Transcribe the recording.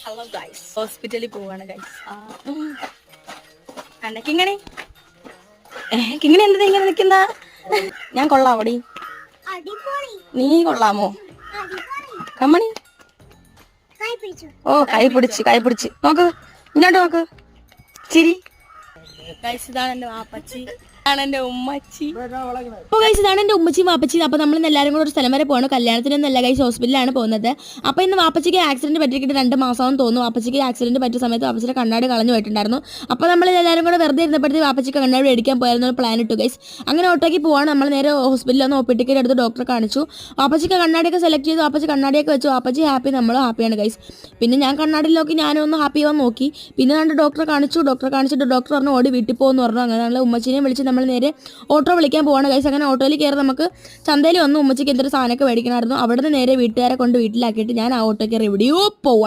Hello guys, ഹോസ്പിറ്റലിൽ പോവാണ് guys. Kingini Kingini എന്താ ഇങ്ങനെ നിക്കുന്ന? ഞാൻ കൊള്ളാമോടി? നീ കൊള്ളാമോ? കമ്മണി ഓ കൈ പിടിച്ച് നോക്ക്, ഇങ്ങോട്ട് നോക്ക്, ചിരി. ഗൈസ് ഇതാണ് എന്റെ വാപ്പച്ചി, ഇതാണ് എന്റെ ഉമ്മച്ചി. അപ്പോൾ ഗൈസ് ഇതാണ് എന്റെ ഉമ്മച്ചിയും വാപ്പച്ചിയും. അപ്പോൾ നമ്മൾ എല്ലാവരും കൂടെ ഒരു സ്ഥലം വരെ പോകണം. കല്യാണത്തിനൊന്നല്ല ഗൈസ്, ഹോസ്പിറ്റലിലാണ് പോകുന്നത്. അപ്പോൾ ഇന്ന് വാപ്പച്ചിക്ക് ആക്സിഡന്റ് പറ്റിയിട്ട് 2 മാസമാണെന്ന് തോന്നുന്നു. വാപ്പച്ചിക്ക് ആക്സിഡന്റ് പറ്റിയ സമയത്ത് വാപ്പച്ചിയുടെ കണ്ണാടി കളഞ്ഞു പോയിട്ടുണ്ടായിരുന്നു. അപ്പോൾ നമ്മൾ എല്ലാവരും കൂടെ വെറുതെ ഇരുന്നപ്പോഴത്തേക്ക് വാപ്പച്ചിക്ക് കണ്ണാടി മേടിക്കാൻ പോയായിരുന്നു പ്ലാൻ ഇട്ടു ഗൈസ്. അങ്ങനെ ഓട്ടോയ്ക്ക് പോവാണ്. നമ്മൾ നേരെ ഹോസ്പിറ്റലിൽ ഒന്ന് ഒ ടിക്കറ്റ് എടുത്ത് ഡോക്ടറെ കാണിച്ചു. വാപ്പച്ചിക്ക് കണ്ണാടിയൊക്കെ സെലക്ട് ചെയ്തു. വാപ്പച്ചി കണ്ണാടിയൊക്കെ വെച്ചു. വാപ്പച്ചി ഹാപ്പി, നമ്മളും ഹാപ്പിയാണ് ഗൈസ്. പിന്നെ ഞാൻ കണ്ണാടിയിൽ നോക്കി, ഞാനും ഒന്ന് ഹാപ്പി ആവാൻ നോക്കി. പിന്നെ കണ്ട് ഡോക്ടറെ കാണിച്ചിട്ട് ഡോക്ടർ പറഞ്ഞു ഓടി വീട്ടിൽ പോകുമെന്ന് പറഞ്ഞു. അങ്ങനെ നമ്മൾ ഉമ്മച്ചിനെയും വിളിച്ച് നമ്മൾ നേരെ ഓട്ടോ വിളിക്കാൻ പോവാണ് ഗൈസ്. അങ്ങനെ ഓട്ടോയിൽ കയറി നമുക്ക് ചന്തയിൽ വന്ന് ഉമ്മച്ചിക്ക് എന്തൊരു സാധനമൊക്കെ മേടിക്കണമായിരുന്നു. അവിടെ നിന്ന് നേരെ വീട്ടുകാരെ കൊണ്ട് വീട്ടിലാക്കിയിട്ട് ഞാൻ ആ ഓട്ടോ കയറി എവിടെയോ പോവാണ്.